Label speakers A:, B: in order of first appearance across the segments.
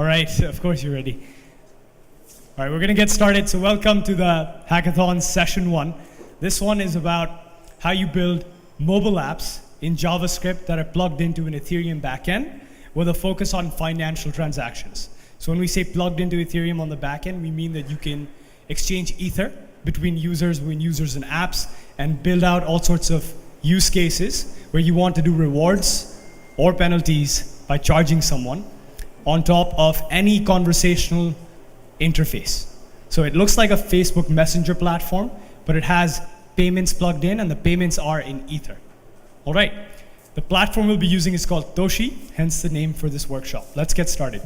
A: All right, of course you're ready. All right, we're going to get started. So welcome to the Hackathon session 1. This one is about how you build mobile apps in JavaScript that are plugged into an Ethereum backend with a focus on financial transactions. So when we say plugged into Ethereum on the backend, we mean that you can exchange Ether between users and apps and build out all sorts of use cases where you want to do rewards or penalties by charging someone on top of any conversational interface. So it looks like a Facebook Messenger platform, but it has payments plugged in, and the payments are in Ether. All right, the platform we'll be using is called Toshi, hence the name for this workshop. Let's get started.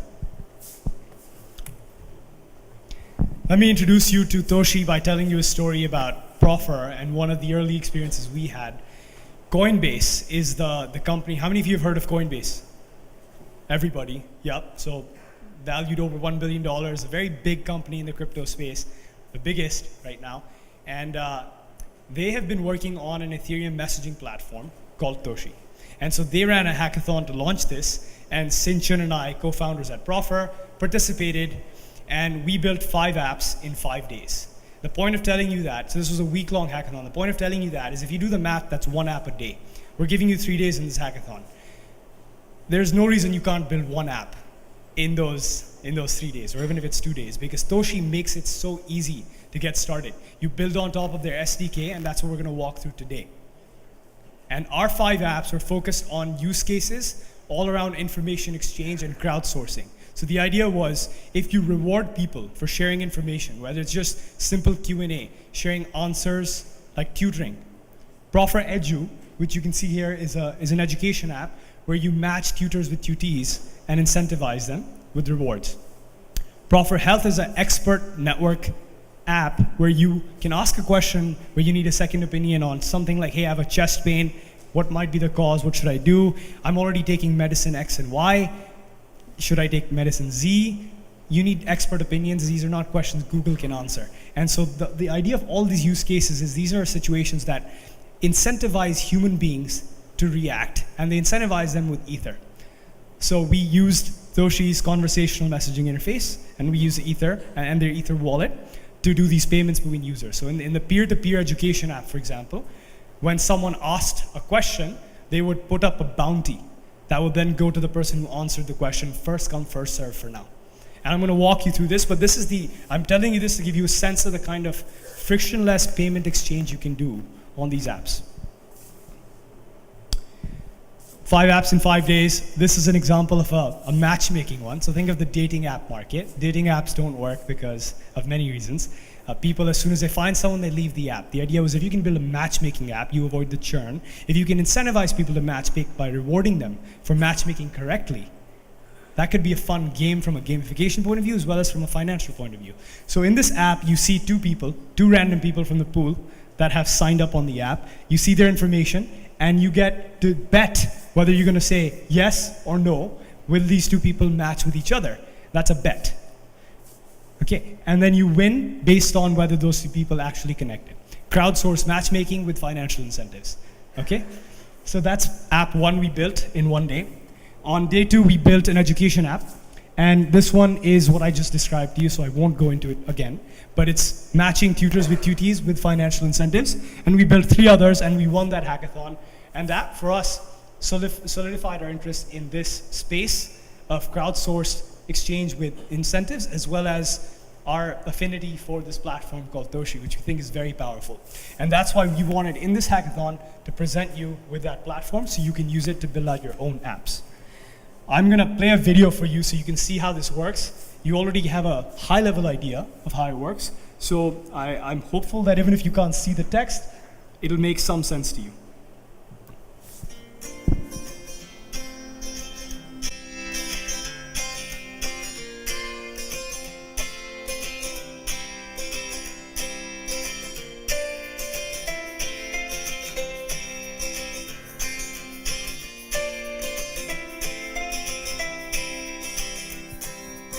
A: Let me introduce you to Toshi by telling you a story about Proffer and one of the early experiences we had. Coinbase is the company. How many of you have heard of Coinbase? Everybody, yep. So valued over $1 billion, a very big company in the crypto space, the biggest right now. And they have been working on an Ethereum messaging platform called Toshi. And so they ran a hackathon to launch this, and Sinchan and I, co-founders at Proffer, participated, and we built 5 apps in 5 days. The point of telling you that, so this was a week-long hackathon, the point of telling you that is if you do the math, that's 1 app a day. We're giving you 3 days in this hackathon. There's no reason you can't build 1 app in those 3 days, or even if it's 2 days, because Toshi makes it so easy to get started. You build on top of their SDK, and that's what we're going to walk through today. And our 5 apps are focused on use cases all around information exchange and crowdsourcing. So the idea was, if you reward people for sharing information, whether it's just simple Q&A, sharing answers like tutoring. Proffer Edu, which you can see here, is an education app where you match tutors with tutees and incentivize them with rewards. Proffer Health is an expert network app where you can ask a question where you need a second opinion on something like, hey, I have a chest pain, what might be the cause, what should I do? I'm already taking medicine X and Y, should I take medicine Z? You need expert opinions. These are not questions Google can answer. And so the idea of all these use cases is these are situations that incentivize human beings to react, and they incentivize them with Ether. So we used Toshi's conversational messaging interface, and we use Ether and their Ether wallet to do these payments between users. So in the peer-to-peer education app, for example, when someone asked a question, they would put up a bounty that would then go to the person who answered the question, first come, first serve for now. And I'm going to walk you through this, but I'm telling you this to give you a sense of the kind of frictionless payment exchange you can do on these apps. 5 apps in 5 days. This is an example of a matchmaking one. So think of the dating app market. Dating apps don't work because of many reasons. People, as soon as they find someone, they leave the app. The idea was if you can build a matchmaking app, you avoid the churn. If you can incentivize people to matchmake by rewarding them for matchmaking correctly, that could be a fun game from a gamification point of view as well as from a financial point of view. So in this app, you see 2 random people from the pool that have signed up on the app. You see their information, and you get to bet whether you're going to say yes or no, will these 2 people match with each other? That's a bet. Okay, and then you win based on whether those 2 people actually connected. Crowdsource matchmaking with financial incentives. Okay, so that's app 1 we built in 1 day. On day 2, we built an education app, and this one is what I just described to you, so I won't go into it again. But it's matching tutors with tutees with financial incentives, and we built 3 others, and we won that hackathon. And that, for us, solidified our interest in this space of crowdsourced exchange with incentives, as well as our affinity for this platform called Toshi, which we think is very powerful. And that's why we wanted in this hackathon to present you with that platform so you can use it to build out your own apps. I'm going to play a video for you so you can see how this works. You already have a high-level idea of how it works. So I'm hopeful that even if you can't see the text, it'll make some sense to you.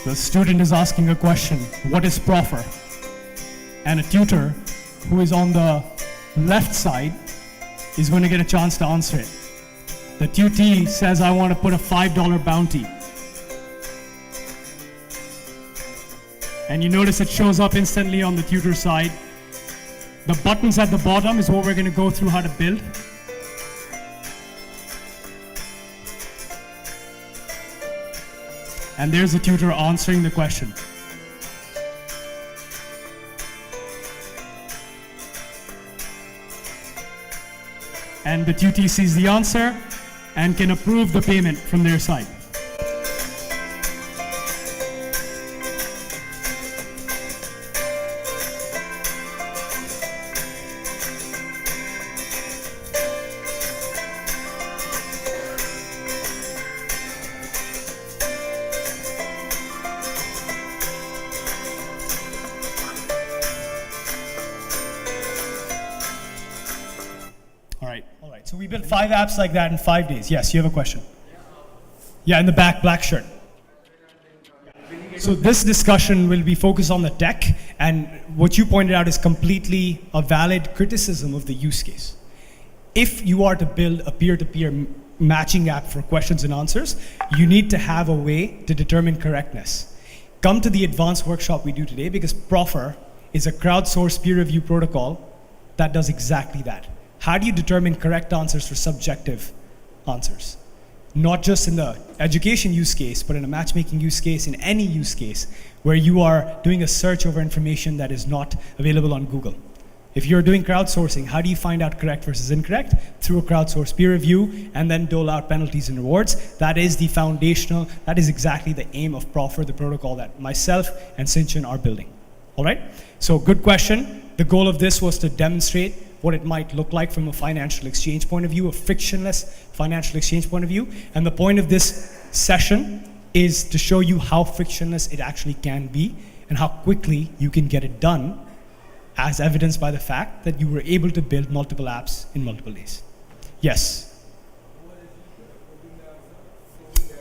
A: The student is asking a question, what is Proffer? And a tutor who is on the left side is going to get a chance to answer it. The tutee says, I want to put a $5 bounty. And you notice it shows up instantly on the tutor side. The buttons at the bottom is what we're going to go through how to build. And there's the tutor answering the question. And the tutor sees the answer and can approve the payment from their side. All right. So we built 5 apps like that in 5 days. Yes, you have a question? Yeah, in the back, black shirt. So this discussion will be focused on the tech, and what you pointed out is completely a valid criticism of the use case. If you are to build a peer-to-peer matching app for questions and answers, you need to have a way to determine correctness. Come to the advanced workshop we do today, because Proffer is a crowdsourced peer review protocol that does exactly that. How do you determine correct answers for subjective answers? Not just in the education use case, but in a matchmaking use case, in any use case where you are doing a search over information that is not available on Google. If you're doing crowdsourcing, how do you find out correct versus incorrect? Through a crowdsourced peer review and then dole out penalties and rewards. That is the foundational, that is exactly the aim of Proffer, the protocol that myself and Sinchan are building. All right? So good question. The goal of this was to demonstrate what it might look like from a financial exchange point of view, a frictionless financial exchange point of view. And the point of this session is to show you how frictionless it actually can be and how quickly you can get it done, as evidenced by the fact that you were able to build multiple apps in multiple days. Yes?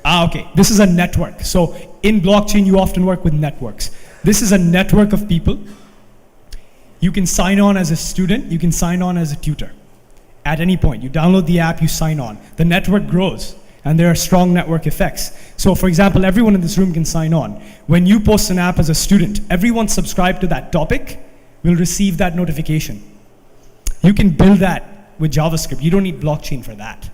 A: Okay. This is a network. So in blockchain, you often work with networks. This is a network of people. You can sign on as a student, you can sign on as a tutor. At any point, you download the app, you sign on. The network grows, and there are strong network effects. So for example, everyone in this room can sign on. When you post an app as a student, everyone subscribed to that topic will receive that notification. You can build that with JavaScript. You don't need blockchain for that.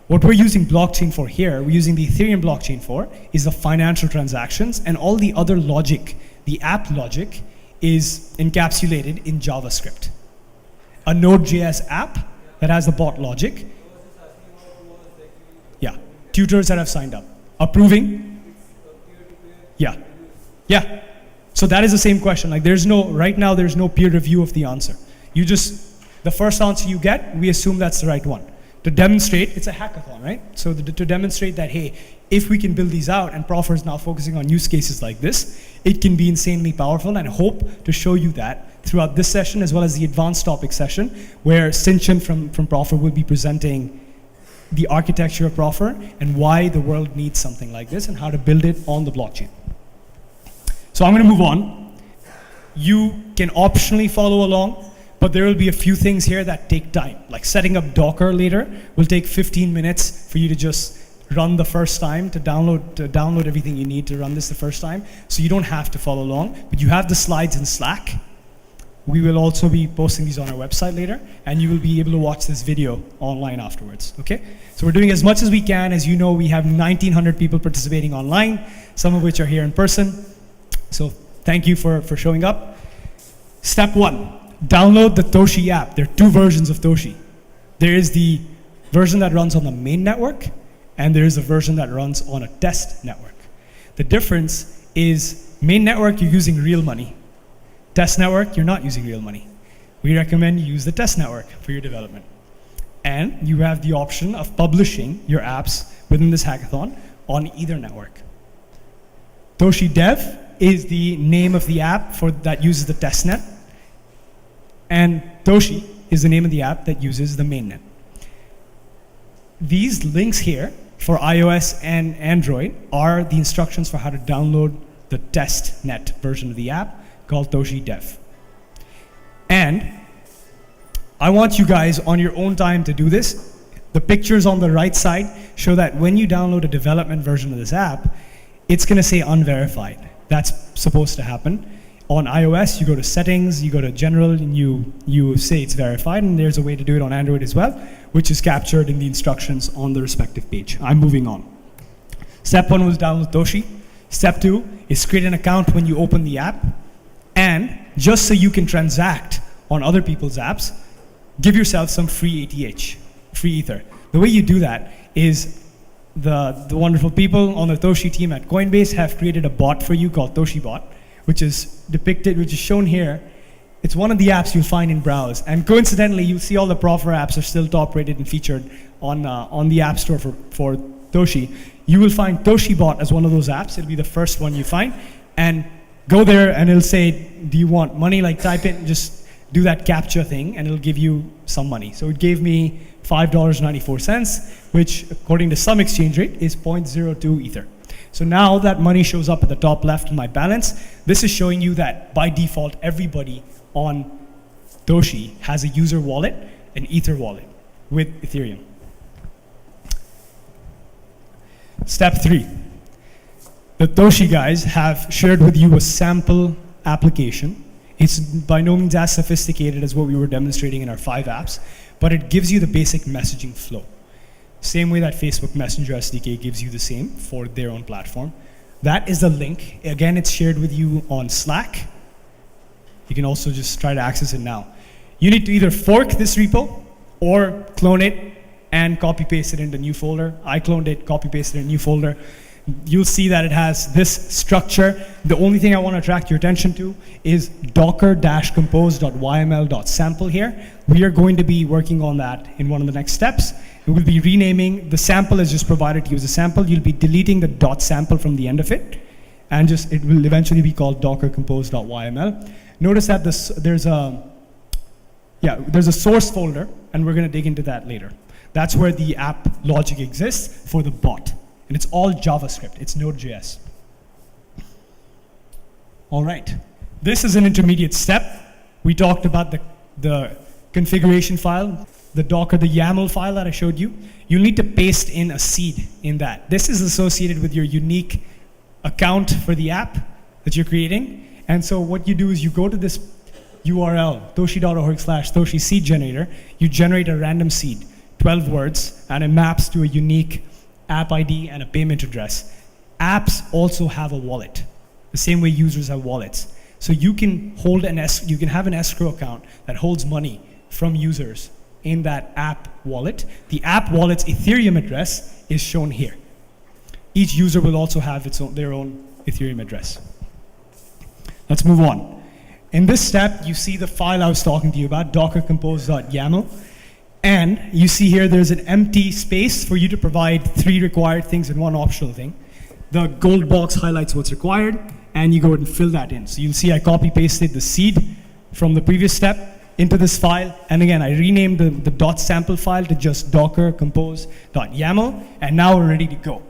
A: What we're using blockchain for here, we're using the Ethereum blockchain for, is the financial transactions, and all the other logic, the app logic, is encapsulated in JavaScript. A Node.js app that has the bot logic. Yeah, tutors that have signed up. Approving. Yeah, yeah. So that is the same question. Like right now there's no peer review of the answer. You just, the first answer you get, we assume that's the right one. To demonstrate, it's a hackathon, right? So to demonstrate that, hey, if we can build these out, and Proffer is now focusing on use cases like this, it can be insanely powerful, and I hope to show you that throughout this session as well as the advanced topic session, where Sinchan from Proffer will be presenting the architecture of Proffer and why the world needs something like this and how to build it on the blockchain. So I'm going to move on. You can optionally follow along, but there will be a few things here that take time. Like setting up Docker later will take 15 minutes for you to just run the first time, to download everything you need to run this the first time. So you don't have to follow along, but you have the slides in Slack. We will also be posting these on our website later, and you will be able to watch this video online afterwards, okay? So we're doing as much as we can. As you know, we have 1,900 people participating online, some of which are here in person. So thank you for showing up. Step 1. Download the Toshi app. There are 2 versions of Toshi. There is the version that runs on the main network, and there is a version that runs on a test network. The difference is main network, you're using real money. Test network, you're not using real money. We recommend you use the test network for your development. And you have the option of publishing your apps within this hackathon on either network. Toshi Dev is the name of the app that uses the testnet. And Toshi is the name of the app that uses the mainnet. These links here for iOS and Android are the instructions for how to download the testnet version of the app called Toshi Dev. And I want you guys on your own time to do this. The pictures on the right side show that when you download a development version of this app, it's going to say unverified. that's supposed to happen. On iOS, you go to settings, you go to general, and you say it's verified, and there's a way to do it on Android as well, which is captured in the instructions on the respective page. I'm moving on. Step 1 was download Toshi. Step 2 is create an account when you open the app, and just so you can transact on other people's apps, give yourself some free ETH, free Ether. The way you do that is the wonderful people on the Toshi team at Coinbase have created a bot for you called Toshi Bot, which is shown here. It's one of the apps you'll find in Browse. And coincidentally, you'll see all the Proffer apps are still top rated and featured on the App Store for Toshi. You will find Toshi Bot as one of those apps. It'll be the first one you find. And go there and it'll say, do you want money? Like type in, just do that captcha thing and it'll give you some money. So it gave me $5.94, which according to some exchange rate is 0.02 Ether. So now that money shows up at the top left of my balance. This is showing you that by default, everybody on Toshi has a user wallet, an Ether wallet with Ethereum. Step 3. The Toshi guys have shared with you a sample application. It's by no means as sophisticated as what we were demonstrating in our 5 apps, but it gives you the basic messaging flow. Same way that Facebook Messenger SDK gives you the same for their own platform. That is the link. Again, it's shared with you on Slack. You can also just try to access it now. You need to either fork this repo or clone it and copy paste it into a new folder. I cloned it, copy pasted it in a new folder. You'll see that it has this structure. The only thing I want to attract your attention to is docker-compose.yml.sample here. We are going to be working on that in one of the next steps. We will be renaming, the sample is just provided to you as a sample. You'll be deleting the .sample from the end of it, and it will eventually be called docker-compose.yml. Notice that there's a source folder, and we're going to dig into that later. That's where the app logic exists for the bot. And it's all JavaScript, it's Node.js. All right, this is an intermediate step. We talked about the configuration file, the Docker, the YAML file that I showed you. You'll need to paste in a seed in that. This is associated with your unique account for the app that you're creating. And so what you do is you go to this URL, toshi.org/Toshi seed generator. You generate a random seed, 12 words, and it maps to a unique app ID and a payment address. Apps also have a wallet, the same way users have wallets. So you can hold you can have an escrow account that holds money from users in that app wallet. The app wallet's Ethereum address is shown here. Each user will also have their own Ethereum address. Let's move on. In this step, you see the file I was talking to you about, docker-compose.yaml. And you see here there's an empty space for you to provide 3 required things and 1 optional thing. The gold box highlights what's required, and you go ahead and fill that in. So you'll see I copy-pasted the seed from the previous step into this file. And again, I renamed the .sample file to just docker-compose.yaml, and now we're ready to go.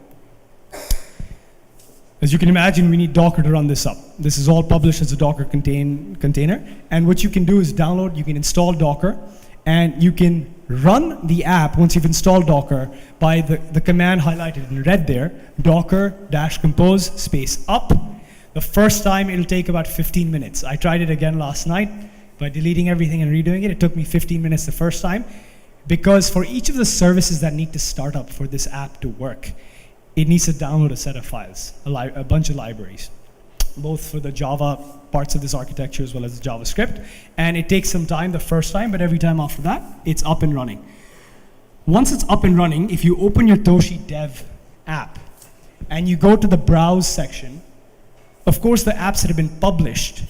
A: As you can imagine, we need Docker to run this up. This is all published as a Docker container. And what you can do is you can install Docker, and you can run the app once you've installed Docker by the command highlighted in red there, docker-compose space up. The first time it'll take about 15 minutes. I tried it again last night by deleting everything and redoing it. It took me 15 minutes the first time, because for each of the services that need to start up for this app to work, it needs to download a set of files, a bunch of libraries, both for the Java parts of this architecture as well as the JavaScript. And it takes some time the first time, but every time after that, it's up and running. Once it's up and running, if you open your Toshi Dev app and you go to the Browse section, of course the apps that have been published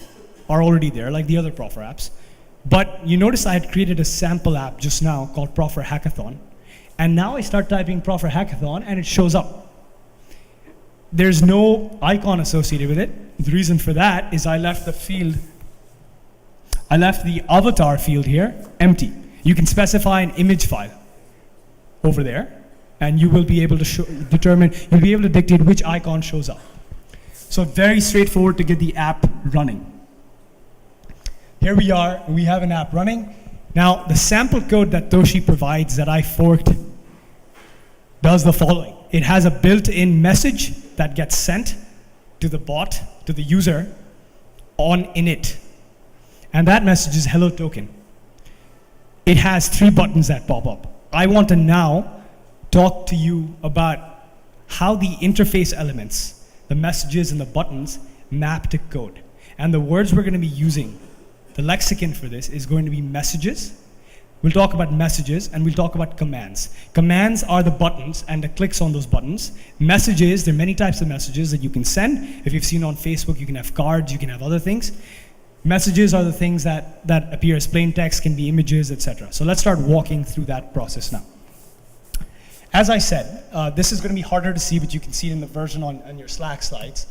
A: are already there, like the other Proffer apps. But you notice I had created a sample app just now called Proffer Hackathon. And now I start typing Proffer Hackathon and it shows up. There's no icon associated with it. The reason for that is I left the avatar field here empty. You can specify an image file over there, and you will be able to you'll be able to dictate which icon shows up. So very straightforward to get the app running. Here we are, we have an app running. Now, the sample code that Toshi provides that I forked does the following. It has a built-in message that gets sent to the bot, to the user, on init. And that message is hello token. It has 3 buttons that pop up. I want to now talk to you about how the interface elements, the messages and the buttons, map to code. And the words we're going to be using, the lexicon for this is going to be messages. We'll talk about messages, and we'll talk about commands. Commands are the buttons and the clicks on those buttons. Messages, there are many types of messages that you can send. If you've seen on Facebook, you can have cards, you can have other things. Messages are the things that appear as plain text, can be images, etc. So let's start walking through that process now. As I said, this is going to be harder to see, but you can see it in the version on your Slack slides.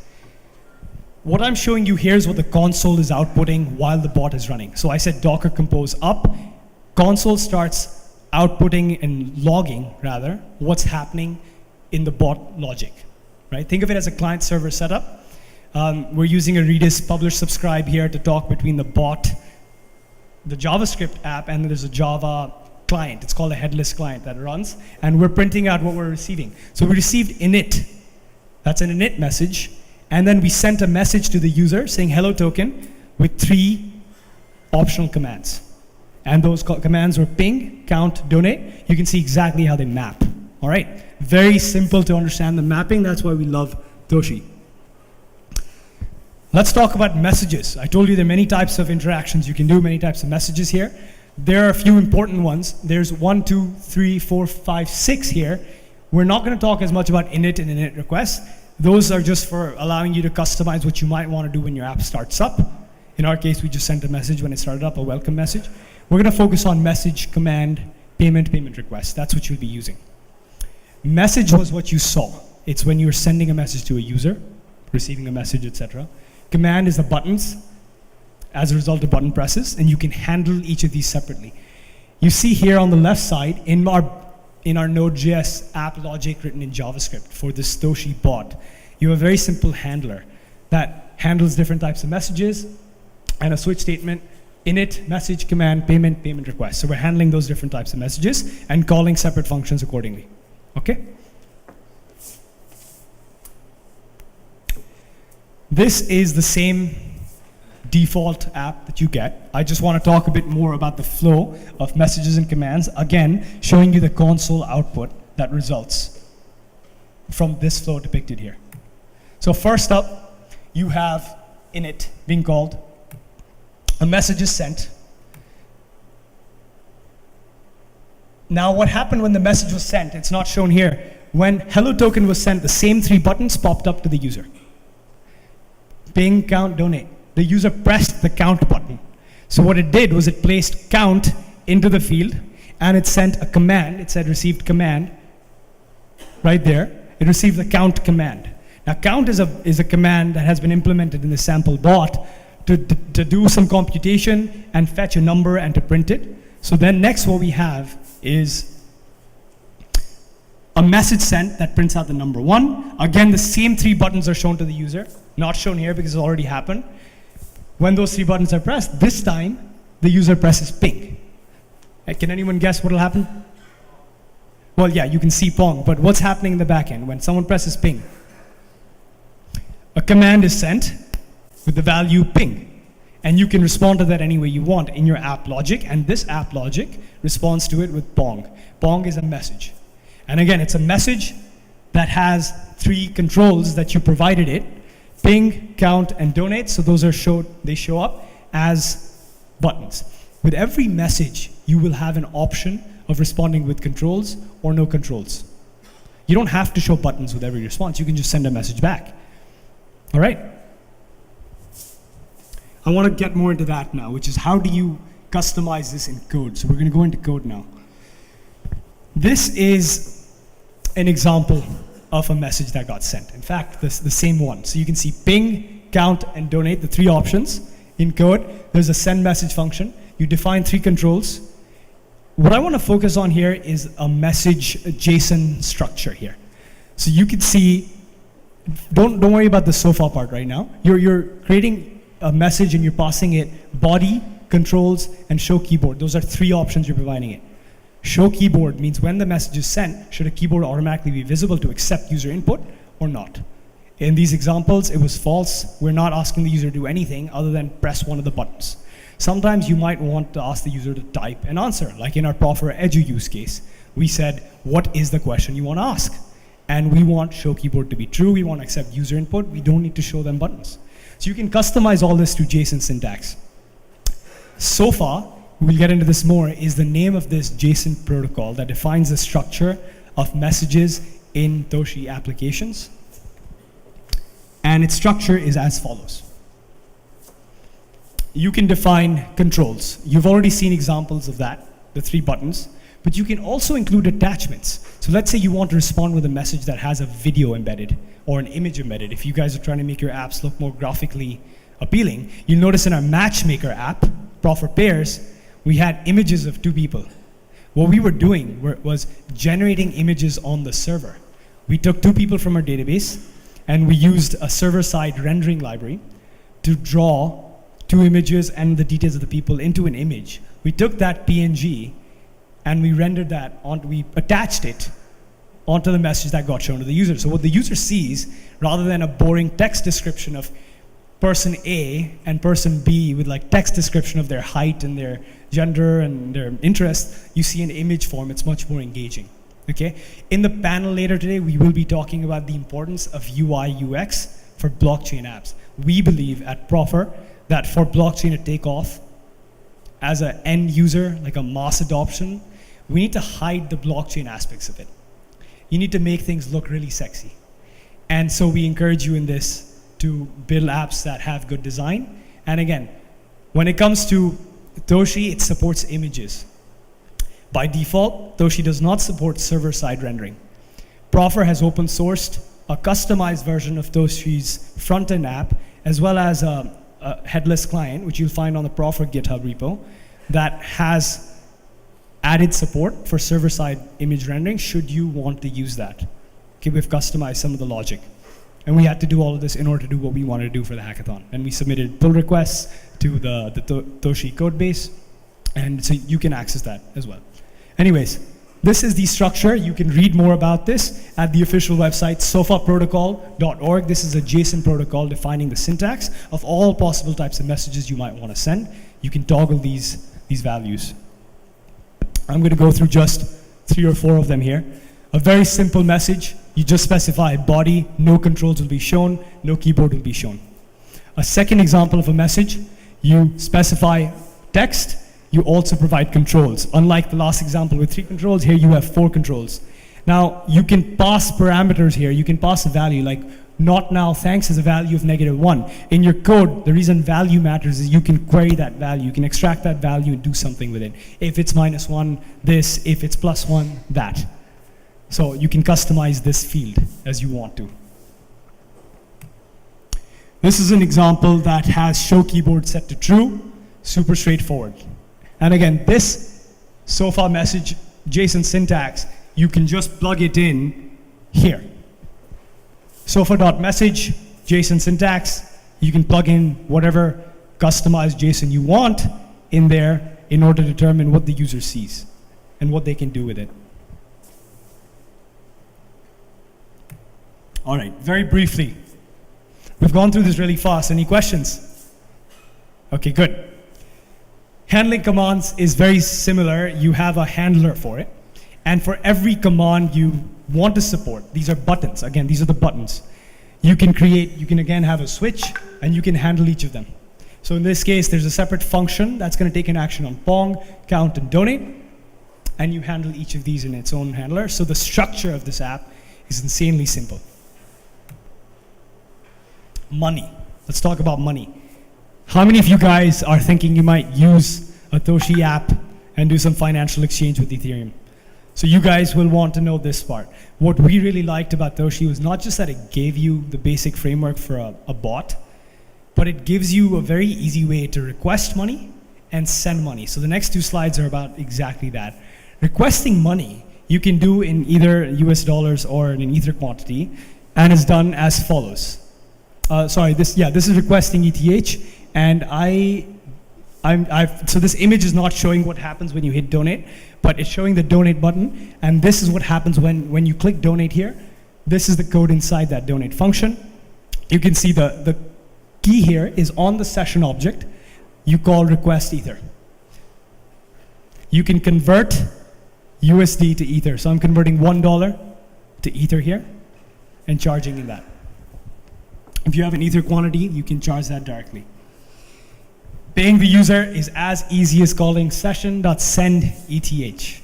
A: What I'm showing you here is what the console is outputting while the bot is running. So I said Docker compose up. Console starts outputting and logging, rather, what's happening in the bot logic, right? Think of it as a client-server setup. We're using a Redis publish subscribe here to talk between the bot, the JavaScript app, and there's a Java client. It's called a headless client that runs, and we're printing out what we're receiving. So we received init. That's an init message, and then we sent a message to the user saying hello token with 3 optional commands. And those commands were ping, count, donate. You can see exactly how they map. All right, very simple to understand the mapping. That's why we love Toshi. Let's talk about messages. I told you there are many types of interactions you can do, many types of messages here. There are a few important ones. There's 1, 2, 3, 4, 5, 6 here. We're not going to talk as much about init and init requests. Those are just for allowing you to customize what you might want to do when your app starts up. In our case, we just sent a message when it started up, a welcome message. We're going to focus on message, command, payment request. That's what you'll be using. Message was what you saw. It's when you're sending a message to a user, receiving a message, etc. Command is the buttons as a result of button presses, and you can handle each of these separately. You see here on the left side, in our Node.js app logic written in JavaScript for this Toshi bot, you have a very simple handler that handles different types of messages and a switch statement, init, message, command, payment request. So we're handling those different types of messages and calling separate functions accordingly. Okay? This is the same default app that you get. I just want to talk a bit more about the flow of messages and commands, again, showing you the console output that results from this flow depicted here. So first up, you have init being called. A message is sent. Now what happened when the message was sent, it's not shown here. When hello token was sent, the same 3 buttons popped up to the user. Ping, count, donate. The user pressed the count button. So what it did was it placed count into the field, and it sent a command. It said received command right there. It received the count command. Now count is a command that has been implemented in the sample bot to do some computation and fetch a number and to print it. So then next what we have is a message sent that prints out the number 1. Again, the same 3 buttons are shown to the user. Not shown here because it already happened. When those 3 buttons are pressed, this time the user presses ping. Can anyone guess what will happen? Well, yeah, you can see pong, but what's happening in the back end when someone presses ping? A command is sent with the value ping, and you can respond to that any way you want in your app logic, and this app logic responds to it with pong. Pong is a message. And again, it's a message that has 3 controls that you provided it: ping, count, and donate. So those are they show up as buttons. With every message, you will have an option of responding with controls or no controls. You don't have to show buttons with every response. You can just send a message back. All right? I want to get more into that now, which is how do you customize this in code? So we're going to go into code now. This is an example of a message that got sent. In fact, the same one. So you can see ping, count, and donate, the 3 options in code. There's a send message function. You define 3 controls. What I want to focus on here is a message JSON structure here. So you can see, don't worry about the so far part right now. You're creating a message and you're passing it body, controls, and show keyboard. Those are 3 options you're providing it. Show keyboard means when the message is sent, should a keyboard automatically be visible to accept user input or not? In these examples, it was false. We're not asking the user to do anything other than press one of the buttons. Sometimes you might want to ask the user to type an answer, like in our Proffer Edu use case. We said, what is the question you want to ask? And we want show keyboard to be true. We want to accept user input. We don't need to show them buttons. So you can customize all this to JSON syntax. So far, we'll get into this more, is the name of this JSON protocol that defines the structure of messages in Toshi applications. And its structure is as follows. You can define controls. You've already seen examples of that, the 3 buttons, but you can also include attachments. So let's say you want to respond with a message that has a video embedded or an image embedded. If you guys are trying to make your apps look more graphically appealing, you'll notice in our matchmaker app, Proffer Pairs, we had images of 2 people. What we were doing was generating images on the server. We took 2 people from our database, and we used a server-side rendering library to draw 2 images and the details of the people into an image. We took that PNG and we rendered that we attached it onto the message that got shown to the user. So what the user sees, rather than a boring text description of person A and person B with like text description of their height and their gender and their interest, you see an image form. It's much more engaging. Okay? In the panel later today, we will be talking about the importance of UI UX for blockchain apps. We believe at Proffer that for blockchain to take off as an end user, like a mass adoption, we need to hide the blockchain aspects of it. You need to make things look really sexy. And so we encourage you in this to build apps that have good design. And again, when it comes to Toshi, it supports images. By default, Toshi does not support server-side rendering. Proffer has open sourced a customized version of Toshi's front-end app, as well as a headless client, which you'll find on the Proffer GitHub repo, that has added support for server-side image rendering should you want to use that. Okay, we've customized some of the logic. And we had to do all of this in order to do what we wanted to do for the hackathon. And we submitted pull requests to the Toshi code base, and so you can access that as well. Anyways, this is the structure. You can read more about this at the official website, sofaprotocol.org. This is a JSON protocol defining the syntax of all possible types of messages you might want to send. You can toggle these values. I'm going to go through just 3 or 4 of them here. A very simple message. You just specify body, no controls will be shown, no keyboard will be shown. A second example of a message, you specify text, you also provide controls. Unlike the last example with 3 controls, here you have 4 controls. Now, you can pass parameters here. You can pass a value like not now thanks is a value of -1. In your code, the reason value matters is you can query that value. You can extract that value and do something with it. If it's -1, this. If it's +1, that. So you can customize this field as you want to. This is an example that has show keyboard set to true, super straightforward. And again, this so far message JSON syntax, you can just plug it in here. Sofa.message, JSON syntax, you can plug in whatever customized JSON you want in there in order to determine what the user sees and what they can do with it. All right, very briefly. We've gone through this really fast. Any questions? Okay, good. Handling commands is very similar. You have a handler for it. And for every command you want to support, these are buttons. Again, these are the buttons. You can again have a switch, and you can handle each of them. So in this case, there's a separate function that's going to take an action on Pong, count, and donate. And you handle each of these in its own handler. So the structure of this app is insanely simple. Money. Let's talk about money. How many of you guys are thinking you might use a Toshi app and do some financial exchange with Ethereum? So you guys will want to know this part. What we really liked about Toshi was not just that it gave you the basic framework for a bot, but it gives you a very easy way to request money and send money. So the next 2 slides are about exactly that. Requesting money, you can do in either US dollars or in an Ether quantity, and it's done as follows. This is requesting ETH, and so this image is not showing what happens when you hit donate, but it's showing the donate button, and this is what happens when you click donate here. This is the code inside that donate function. you can see the key here is on the session object, you call request ether. You can convert USD to ether. So I'm converting $1 to ether here and charging in that. If you have an ether quantity, you can charge that directly. Paying the user is as easy as calling session.sendETH.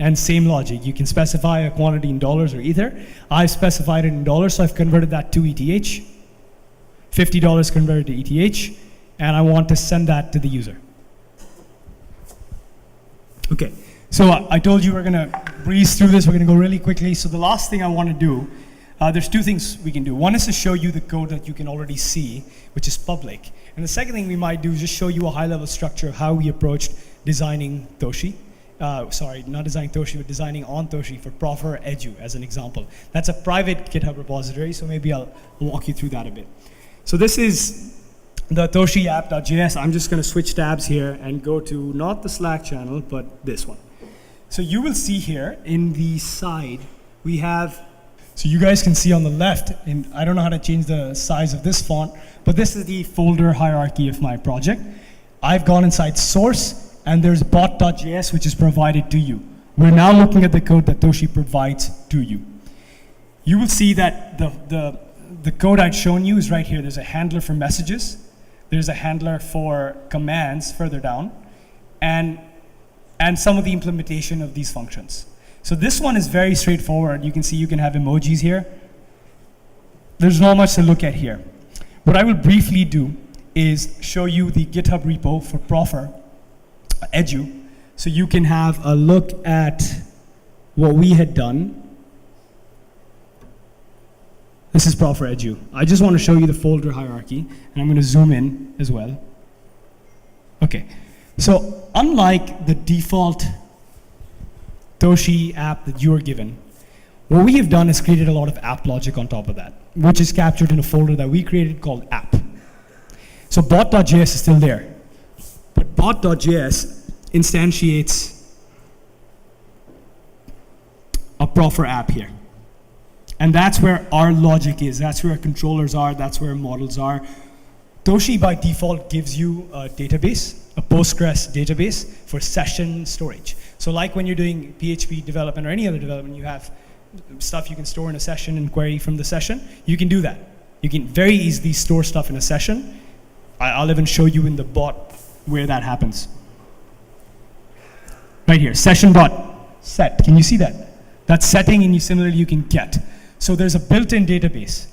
A: And same logic, you can specify a quantity in dollars or ether. I've specified it in dollars, so I've converted that to ETH. $50 converted to ETH, and I want to send that to the user. Okay, so I told you we're gonna breeze through this, we're gonna go really quickly. So the last thing I wanna do, there's two things we can do. One is to show you the code that you can already see, which is public. And the second thing we might do is just show you a high-level structure of how we approached designing Toshi. Sorry, not designing Toshi, but designing on Toshi for Proffer Edu as an example. That's a private GitHub repository, so maybe I'll walk you through that a bit. So this is the Toshi app.js. I'm just gonna switch tabs here and go to not the Slack channel, but this one. So you will see here in the side, we have, so you guys can see on the left, and I don't know how to change the size of this font, but this is the folder hierarchy of my project. I've gone inside source, and there's bot.js, which is provided to you. We're now looking at the code that Toshi provides to you. You will see that the code I'd shown you is right here. There's a handler for messages. There's a handler for commands further down, and some of the implementation of these functions. So this one is very straightforward. You can see you can have emojis here. There's not much to look at here. What I will briefly do is show you the GitHub repo for Proffer Edu, so you can have a look at what we had done. This is Proffer Edu. I just want to show you the folder hierarchy, and I'm going to zoom in as well. Okay, so unlike the default Toshi app that you are given, what we have done is created a lot of app logic on top of that, which is captured in a folder that we created called app. So bot.js is still there. But bot.js instantiates a Proffer app here. And that's where our logic is. That's where our controllers are. That's where our models are. Toshi by default gives you a database, a Postgres database for session storage. So like when you're doing PHP development or any other development, you have stuff you can store in a session and query from the session. You can do that. You can very easily store stuff in a session. I'll even show you in the bot where that happens. Right here, session.set. Can you see that? That's setting, and similarly you can get. So there's a built-in database.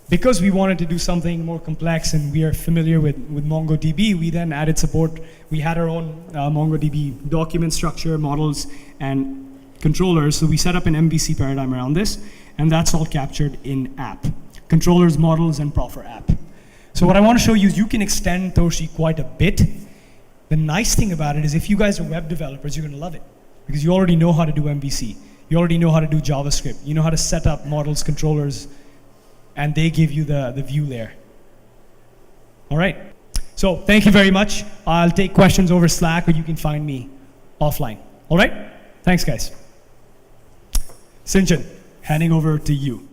A: Because we wanted to do something more complex and we are familiar with MongoDB, we then added support. We had our own MongoDB document structure, models, and controllers. So we set up an MVC paradigm around this, and that's all captured in app. Controllers, models, and Proffer app. So what I want to show you is you can extend Toshi quite a bit. The nice thing about it is if you guys are web developers, you're going to love it because you already know how to do MVC. You already know how to do JavaScript. You know how to set up models, controllers, and they give you the view layer. All right. So thank you very much. I'll take questions over Slack, or you can find me offline. All right? Thanks, guys. Sinjan, handing over to you.